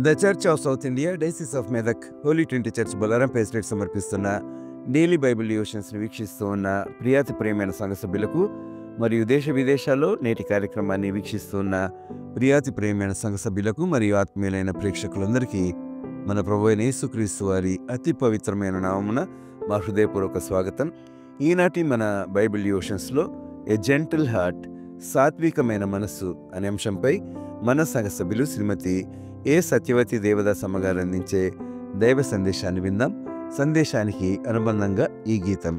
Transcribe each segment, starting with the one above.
The church of South India diocese of Medak holy trinity church Bolarum పేస్టేట్ సమర్పిస్తున్న daily Bible డివోషన్స్ని వీక్షిస్తూ ఉన్న ప్రియాతి ప్రియమైన సంఘ సభ్యులకు మరియు దేశ విదేశాల్లో నేటి కార్యక్రమాన్ని వీక్షిస్తూ ఉన్న ప్రియాతి ప్రియమైన సంఘ సభ్యులకు మరియు ఆత్మీయులైన ప్రేక్షకులందరికీ మన ప్రభు అయిన యేసుక్రీస్తు వారి అతి పవిత్రమైన నామమున మా హృదయపూర్వక స్వాగతం. ఈనాటి మన బైబిల్ డివోషన్స్లో ఎ జెంటిల్ హార్ట్, సాత్వికమైన మనస్సు అనే అంశంపై మన సంఘ సభ్యులు శ్రీమతి ఏ సత్యవతి దేవదాస్ అమ్మగారు అందించే దైవ సందేశాన్ని విందాం. సందేశానికి అనుబంధంగా ఈ గీతం.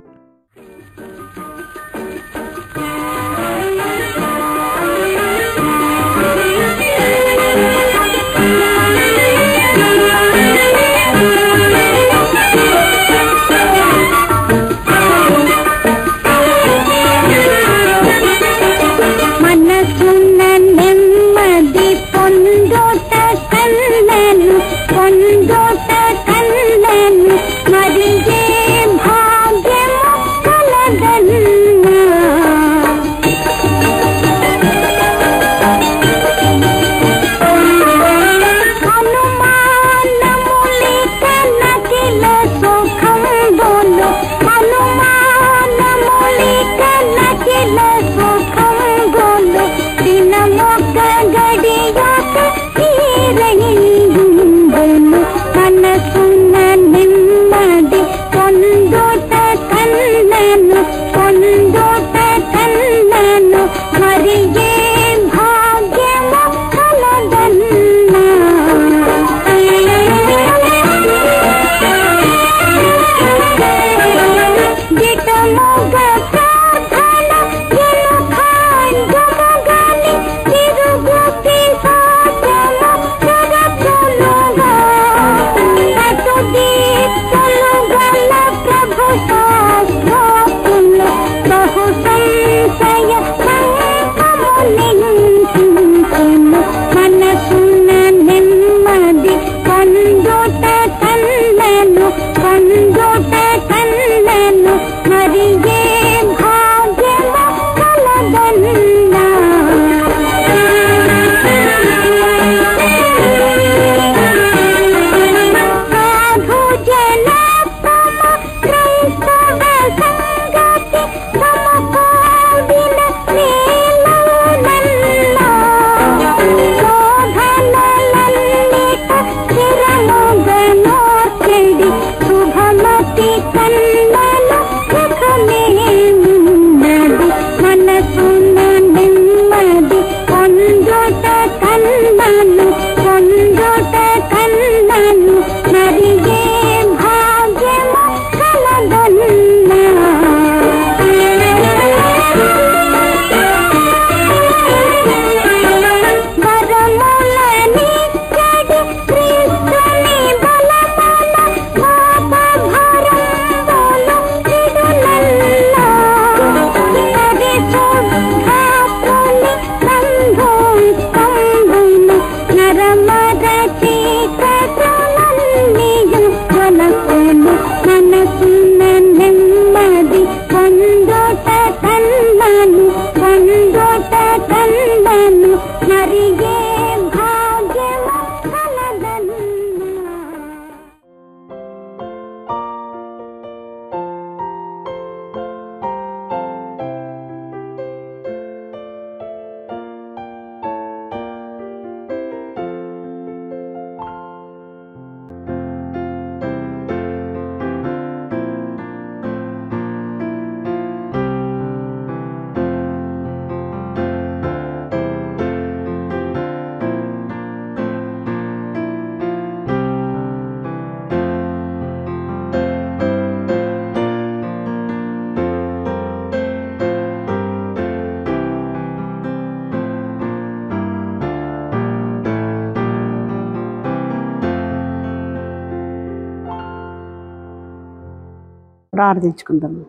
ప్రార్థించుకుందాము.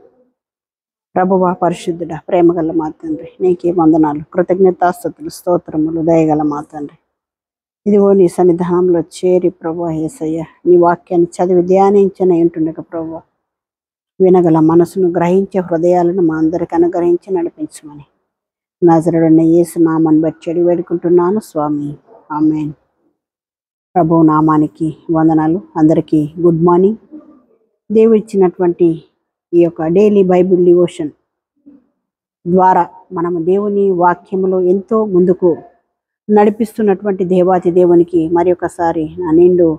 ప్రభువా, పరిశుద్ధుడ, ప్రేమగల మా తండ్రి, నీకే వందనాలు, కృతజ్ఞతాస్తుతులు, స్తోత్రములు, దయగల మా తండ్రి. ఇదిగో నీ సన్నిధానంలో చేరి ప్రభువా యేసయ్య, నీ వాక్యాన్ని చదివి ధ్యానించిన ఏంటుండగా ప్రభువా, వినగల మనసును గ్రహించే హృదయాలను మా అందరికి అనుగ్రహించి నడిపించమని నజరేయుడైన యేసు నామమును బట్టి వేడుకుంటున్నాను స్వామి, ఆమేన్. ప్రభు నామానికి వందనాలు. అందరికీ గుడ్ మార్నింగ్. దేవుడు ఇచ్చినటువంటి ఈ యొక్క డైలీ బైబిల్ డివోషన్ ద్వారా మనము దేవుని వాక్యములో ఎంతో ముందుకు నడిపిస్తున్నటువంటి దేవాతి దేవునికి మరి ఒకసారి నా నిండు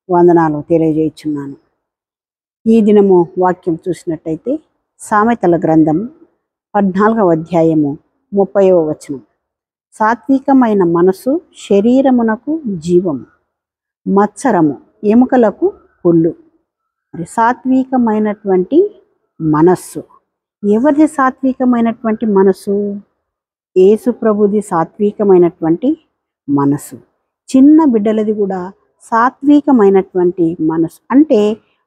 వందనాలు తెలియజేయుచున్నాను. ఈ దినము వాక్యం చూసినట్టయితే సామెతల గ్రంథం 14వ అధ్యాయము 30వ వచనం. సాత్వికమైన మనసు శరీరమునకు జీవము, మత్సరము ఎముకలకు పుల్లు. మరి సాత్వికమైనటువంటి మనస్సు, ఎవరిది సాత్వికమైనటువంటి మనసు? యేసు ప్రభుది సాత్వికమైనటువంటి మనసు. చిన్న బిడ్డలది కూడా సాత్వికమైనటువంటి మనసు, అంటే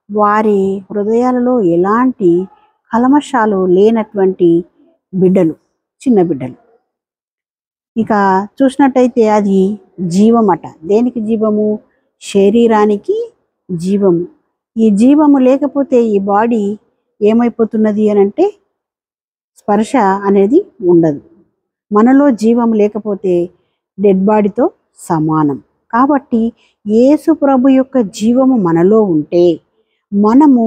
వారి హృదయాలలో ఎలాంటి కల్మషాలు లేనటువంటి బిడ్డలు, చిన్న బిడ్డలు. ఇక చూసినట్టయితే అది జీవమట. దేనికి జీవము? శరీరానికి జీవము. ఈ జీవము లేకపోతే ఈ బాడీ ఏమైపోతున్నది అని అంటే స్పర్శ అనేది ఉండదు. మనలో జీవం లేకపోతే డెడ్ బాడీతో సమానం. కాబట్టి యేసు ప్రభు యొక్క జీవము మనలో ఉంటే మనము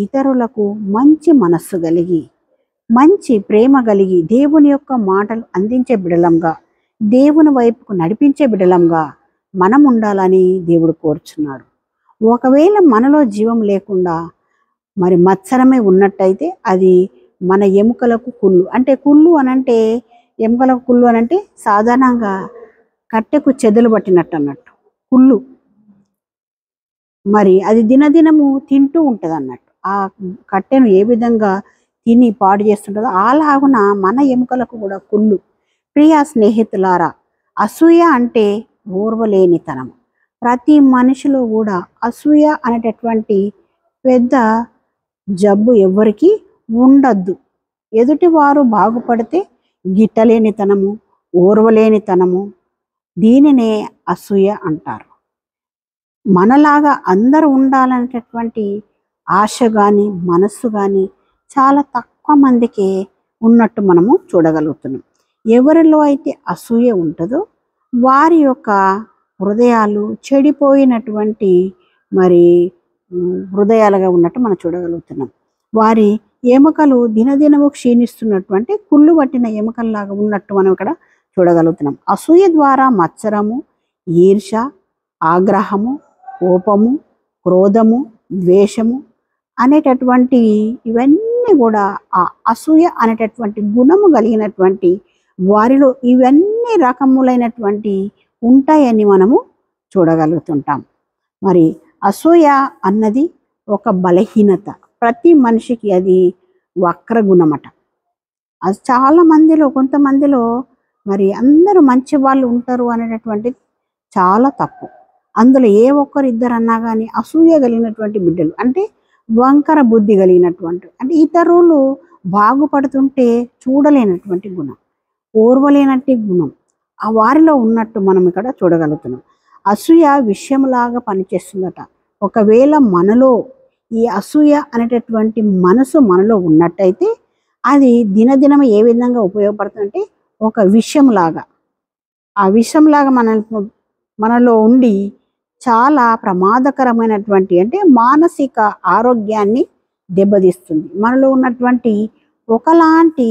ఇతరులకు మంచి మనస్సు కలిగి, మంచి ప్రేమ కలిగి, దేవుని యొక్క మాటలు అందించే బిడలంగా, దేవుని వైపుకు నడిపించే బిడలంగా మనం ఉండాలని దేవుడు కోరుచున్నాడు. ఒకవేళ మనలో జీవం లేకుండా మరి మత్సరమే ఉన్నట్టయితే అది మన ఎముకలకు కుళ్ళు. అంటే కుళ్ళు అనంటే, ఎముకలకు కుళ్ళు అనంటే సాధారణంగా కట్టెకు చెదలు పట్టినట్టు అన్నట్టు కుళ్ళు. మరి అది దినదినము తింటూ ఉంటుంది అన్నట్టు. ఆ కట్టెను ఏ విధంగా తిని పాడు చేస్తుంటుందో అలాగున మన ఎముకలకు కూడా కుళ్ళు. ప్రియ స్నేహితులారా, అసూయ అంటే ఓర్వలేనితనము. ప్రతి మనిషిలో కూడా అసూయ అనేటటువంటి పెద్ద జబ్బు ఎవరికి ఉండద్దు. ఎదుటివారు బాగుపడితే గిట్టలేనితనము, ఓర్వలేనితనము, దీనినే అసూయ అంటారు. మనలాగా అందరూ ఉండాలనేటటువంటి ఆశ కానీ మనస్సు కానీ చాలా తక్కువ మందికి ఉన్నట్టు మనము చూడగలుగుతున్నాం. ఎవరిలో అయితే అసూయ ఉంటుందో వారి యొక్క హృదయాలు చెడిపోయినటువంటి మరి హృదయాలుగా ఉన్నట్టు మనం చూడగలుగుతున్నాం. వారి ఎముకలు దినదినము క్షీణిస్తున్నటువంటి కుళ్ళు పట్టిన ఎముకల్లాగా ఉన్నట్టు మనం ఇక్కడ చూడగలుగుతున్నాం. అసూయ ద్వారా మత్సరము, ఈర్ష, ఆగ్రహము, కోపము, క్రోధము, ద్వేషము అనేటటువంటి ఇవన్నీ కూడా ఆ అసూయ అనేటటువంటి గుణము కలిగినటువంటి వారిలో ఇవన్నీ రకములైనటువంటి ఉంటాయని మనము చూడగలుగుతుంటాం. మరి అసూయ అన్నది ఒక బలహీనత. ప్రతి మనిషికి అది వక్రగుణమట. అది చాలా మందిలో, కొంతమందిలో మరి అందరూ మంచి వాళ్ళు ఉంటారు అనేటటువంటిది చాలా తప్పు. అందులో ఏ ఒక్కరు ఇద్దరన్నా కానీ అసూయ కలిగినటువంటి బిడ్డలు, అంటే వంకర బుద్ధి కలిగినటువంటి, అంటే ఇతరులు బాగుపడుతుంటే చూడలేనటువంటి గుణం, ఓర్వలేనట్టి గుణం ఆ వారిలో ఉన్నట్టు మనం ఇక్కడ చూడగలుగుతున్నాం. అసూయ విషయంలాగా పనిచేస్తుందట. ఒకవేళ మనలో ఈ అసూయ అనేటటువంటి మనసు మనలో ఉన్నట్టయితే అది దినదినం ఏ విధంగా ఉపయోగపడుతుందంటే ఒక విషంలాగా, ఆ విషంలాగా మనలో ఉండి చాలా ప్రమాదకరమైనటువంటి, అంటే మానసిక ఆరోగ్యాన్ని దెబ్బతీస్తుంది. మనలో ఉన్నటువంటి ఒకలాంటి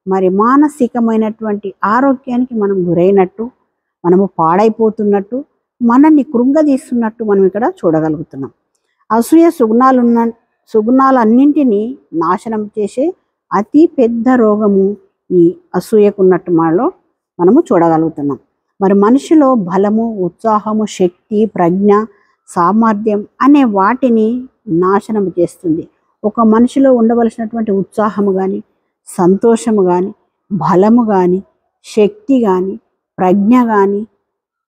మరి మానసికమైనటువంటి ఆరోగ్యానికి మనం గురైనట్టు, మనము పాడైపోతున్నట్టు, మనల్ని కృంగదీస్తున్నట్టు మనం ఇక్కడ చూడగలుగుతున్నాం. అసూయ సుగుణాలన్నింటినీ నాశనం చేసే అతి పెద్ద రోగము ఈ అసూయకున్నట్టు మనము చూడగలుగుతున్నాం. మరి మనిషిలో బలము, ఉత్సాహము, శక్తి, ప్రజ్ఞ, సామర్థ్యం అనే వాటిని నాశనం చేస్తుంది. ఒక మనిషిలో ఉండవలసినటువంటి ఉత్సాహము కానీ, సంతోషము కానీ, బలము కానీ, శక్తి కానీ, ప్రజ్ఞ కానీ,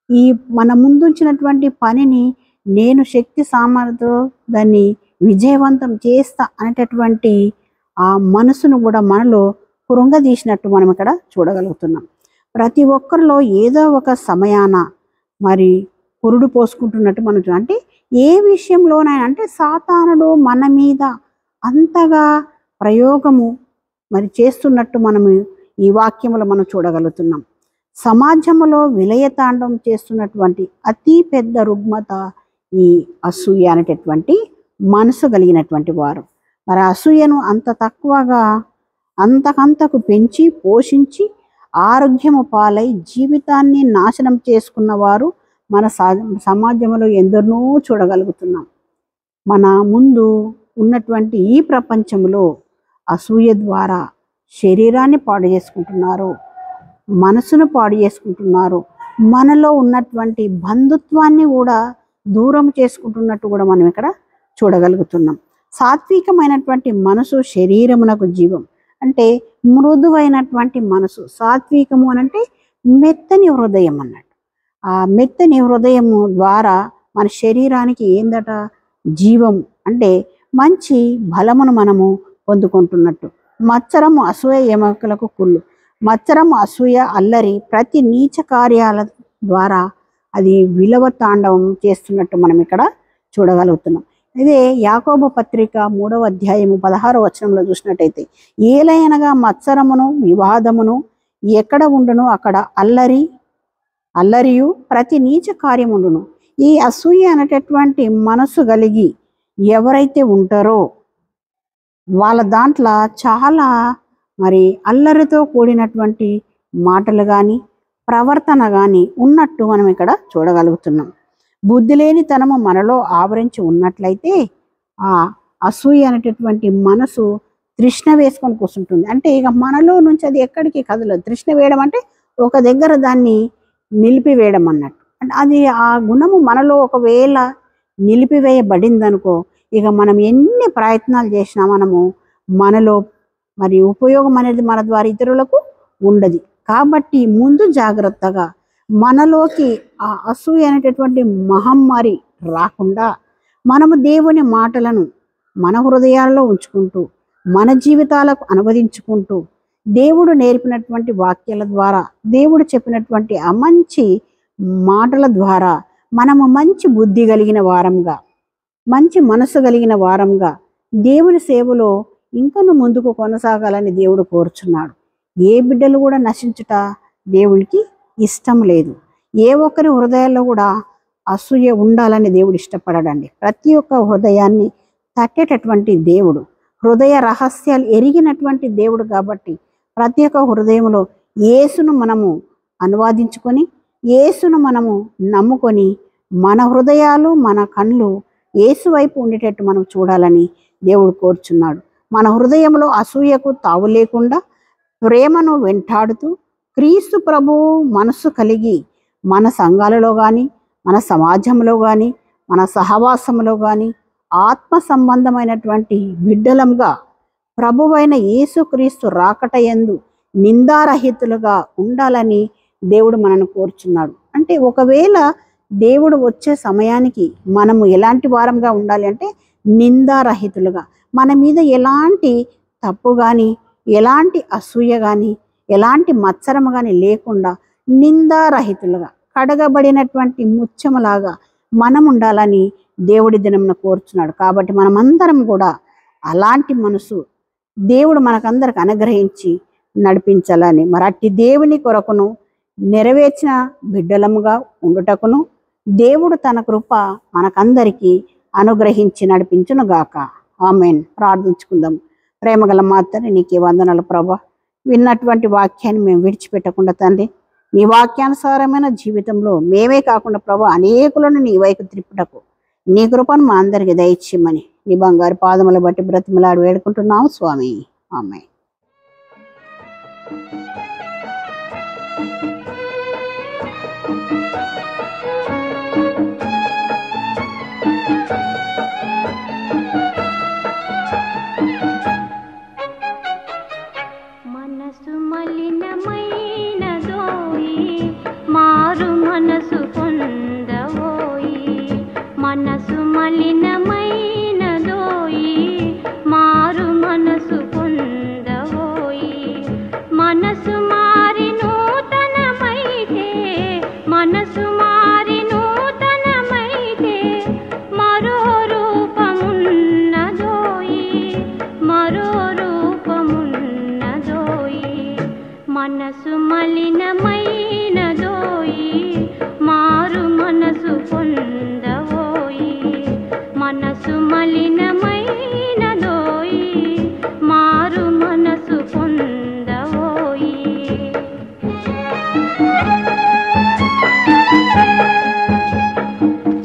ఈ మన ముందుంచినటువంటి పనిని నేను శక్తి సామర్థ్యంతో దాన్ని విజయవంతం చేస్తా అనేటటువంటి ఆ మనసును కూడా మనలో కృంగదీసినట్టు మనం ఇక్కడ చూడగలుగుతున్నాం. ప్రతి ఒక్కరిలో ఏదో ఒక సమయాన మరి పురుడు పోసుకుంటున్నట్టు మనం అంటే ఏ విషయంలోనైనా, అంటే సాతానుడు మన మీద అంతగా ప్రయోగము మరి చేస్తున్నట్టు మనము ఈ వాక్యములో మనం చూడగలుగుతున్నాం. సమాజంలో విలయతాండం చేస్తున్నటువంటి అతి పెద్ద రుగ్మత ఈ అసూయ అనేటటువంటి మనసు కలిగినటువంటి వారు. మరి అసూయను అంత తక్కువగా అంతకంతకు పెంచి పోషించి ఆరోగ్యము పాలై జీవితాన్ని నాశనం చేసుకున్న వారు మన సమాజంలో ఎందరినో చూడగలుగుతున్నాం. మన ముందు ఉన్నటువంటి ఈ ప్రపంచంలో అసూయ ద్వారా శరీరాన్ని పాడు చేసుకుంటున్నారు, మనసును పాడు చేసుకుంటున్నారు, మనలో ఉన్నటువంటి బంధుత్వాన్ని కూడా దూరం చేసుకుంటున్నట్టు కూడా మనం ఇక్కడ చూడగలుగుతున్నాం. సాత్వికమైనటువంటి మనసు శరీరమునకు జీవం. అంటే మృదువైనటువంటి మనసు. సాత్వికము అనంటే మెత్తని హృదయం అన్నట్టు. ఆ మెత్తని హృదయము ద్వారా మన శరీరానికి ఏందట? జీవం. అంటే మంచి బలమును మనము పొందుకుంటున్నట్టు. మత్సరము అసూయ ఎముకలకు కుళ్ళు. మత్సరము అసూయ అల్లరి ప్రతి నీచ కార్యాల ద్వారా అది విలవ తాండవం చేస్తున్నట్టు మనం ఇక్కడ చూడగలుగుతున్నాం. ఇదే యాకోబు పత్రిక 3వ అధ్యాయము 16వ వచనంలో చూసినట్టయితే, ఏలైనగా మత్సరమును వివాదమును ఎక్కడ ఉండును అక్కడ అల్లరియు ప్రతి నీచ కార్యముండును. ఈ అసూయ అనేటటువంటి మనసు కలిగి ఎవరైతే ఉంటారో వాళ్ళ దాంట్లో చాలా మరి అల్లరితో కూడినటువంటి మాటలు కానీ ప్రవర్తన కానీ ఉన్నట్టు మనం ఇక్కడ చూడగలుగుతున్నాం. బుద్ధి లేని తనము మనలో ఆవరించి ఉన్నట్లయితే ఆ అసూయ అనేటటువంటి మనసు తృష్ణ వేసుకొని కూర్చుంటుంది. అంటే ఇక మనలో నుంచి అది ఎక్కడికి కదలదు. తృష్ణ వేయడం అంటే ఒక దగ్గర దాన్ని నిలిపివేయడం అన్నట్టు. అంటే అది ఆ గుణము మనలో ఒకవేళ నిలిపివేయబడిందనుకో, ఇక మనం ఎన్ని ప్రయత్నాలు చేసినా మనలో మరి ఉపయోగం అనేది మన ద్వారా ఇతరులకు ఉండదు. కాబట్టి ముందు జాగ్రత్తగా మనలోకి ఆ అసూయ అనేటటువంటి మహమ్మారి రాకుండా మనము దేవుని మాటలను మన హృదయాల్లో ఉంచుకుంటూ మన జీవితాలకు అనువదించుకుంటూ దేవుడు నేర్పినటువంటి వాక్యాల ద్వారా, దేవుడు చెప్పినటువంటి ఆ మంచి మాటల ద్వారా మనము మంచి బుద్ధి కలిగిన వారంగా, మంచి మనసు కలిగిన వారంగా దేవుని సేవలో ఇంకను ముందుకు కొనసాగాలని దేవుడు కోరుచున్నాడు. ఏ బిడ్డలు కూడా నశించుట దేవుడికి ఇష్టం లేదు. ఏ ఒక్కరి హృదయాల్లో కూడా అసూయ ఉండాలని దేవుడు ఇష్టపడడండి. ప్రతి ఒక్క హృదయాన్ని తట్టేటటువంటి దేవుడు, హృదయ రహస్యాలు ఎరిగినటువంటి దేవుడు. కాబట్టి ప్రతి ఒక్క హృదయంలో యేసును మనము అనువాదించుకొని, యేసును మనము నమ్ముకొని, మన హృదయాలు మన కళ్ళు యేసు వైపు ఉండేటట్టు మనం చూడాలని దేవుడు కోరుచున్నాడు. మన హృదయంలో అసూయకు తావు లేకుండా ప్రేమను వెంటాడుతూ క్రీస్తు ప్రభువు మనసు కలిగి మన సంఘాలలో కానీ, మన సమాజంలో కానీ, మన సహవాసంలో కానీ ఆత్మ సంబంధమైనటువంటి బిడ్డలంగా ప్రభువైన యేసుక్రీస్తు రాకటయందు నిందారహితులుగా ఉండాలని దేవుడు మనను కోరుచున్నాడు. అంటే ఒకవేళ దేవుడు వచ్చే సమయానికి మనము ఎలాంటి వారంగా ఉండాలి అంటే నిందారహితులుగా, మన మీద ఎలాంటి తప్పు కానీ, ఎలాంటి అసూయ కానీ, ఎలాంటి మత్సరము కానీ లేకుండా నిందారహితులుగా కడగబడినటువంటి ముత్యములాగా మనం ఉండాలని దేవుడి దినమున కోరుచున్నాడు. కాబట్టి మనమందరం కూడా అలాంటి మనసు దేవుడు మనకందరికి అనుగ్రహించి నడిపించాలని, మరి అట్టి దేవుని కొరకును నెరవేర్చిన బిడ్డలముగా ఉండుటకును దేవుడు తన కృప మనకందరికీ అనుగ్రహించి నడిపించును గాక. ఆమేన్. ప్రార్థించుకుందాం. ప్రేమగల మా తండ్రి, నీకే వందనాలు ప్రభా. విన్నటువంటి వాక్యాన్ని మేము విడిచిపెట్టకుండా తండ్రి, నీ వాక్యానుసారమైన జీవితంలో మేమే కాకుండా ప్రభా అనేకులను నీ వైపు త్రిప్పుటకు నీ కృపను మా అందరికి దయచేయమని నీ బంగారు పాదములు బట్టి బ్రతిమలాడి వేడుకుంటున్నాము స్వామి. ఆమేన్. మనసు మలినమైనదోయి మారు మనసు పొందవోయి, మనసు మలినమైనదోయి మారు మనసు పొందవోయి, మనసు మారి నూతనమైతే, మనసు మారి నూతనమైతే మరో రూపమున్నదోయి, మరో రూపమున్నదోయి. మనసు మలినమై మనసు మలినమైనదోయి మారు మనసు పొందవోయి.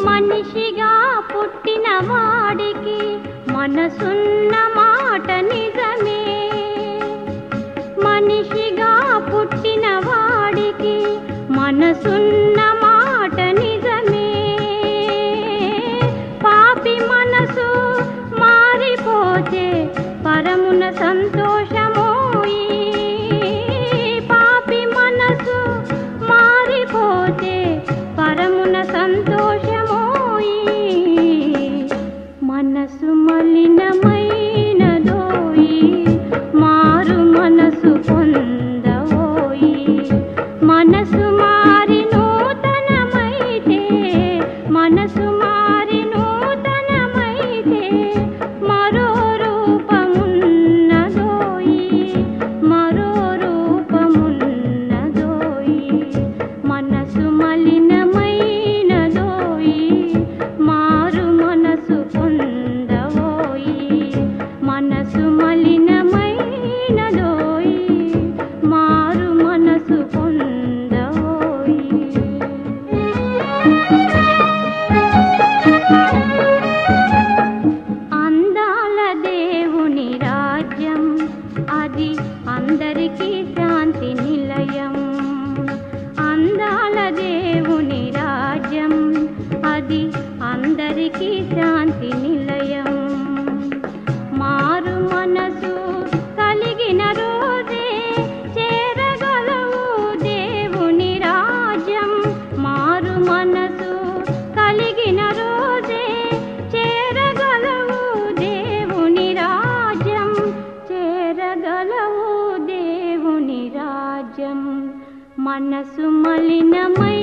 మనిషిగా పుట్టిన వాడికి మనసున్న మాట నిజమే. మనిషిగా పుట్టిన వాడికి మనసున్న మాట నిజమే. పాపి మనసు మారిపోతే పరమున సంతోషమోయి. పాపి మనసు మారిపోతే పరమున సంతోషమోయి. మనసు మలినమైనదోయి మారు మనసు పొందవోయి. మనసు మారి నూతనమైతే మనసు మారి నూతనమైతే మరో రూపమున్నదోయి మరో రూపమున్నదోయి. మనసు మలినమైనదోయి మారు మనసు పొందవోయి. మనసు మలినమైనదోయి మారు మనసు పొందవోయి. అందాల దేవుని రాజ్యం అది అందరికీ శాంతి నిలయం. అందాల దేవుని రాజ్యం అది అందరికీ శాంతి నిలయం. మారు మనసు కలిగిన రోజే చేరగలవు దేవుని రాజ్యం. మారు మనసు కలిగిన రోజే చేరగలవు దేవుని రాజ్యం. చేరగలవు దేవుని రాజ్యం. మనసు మలినమై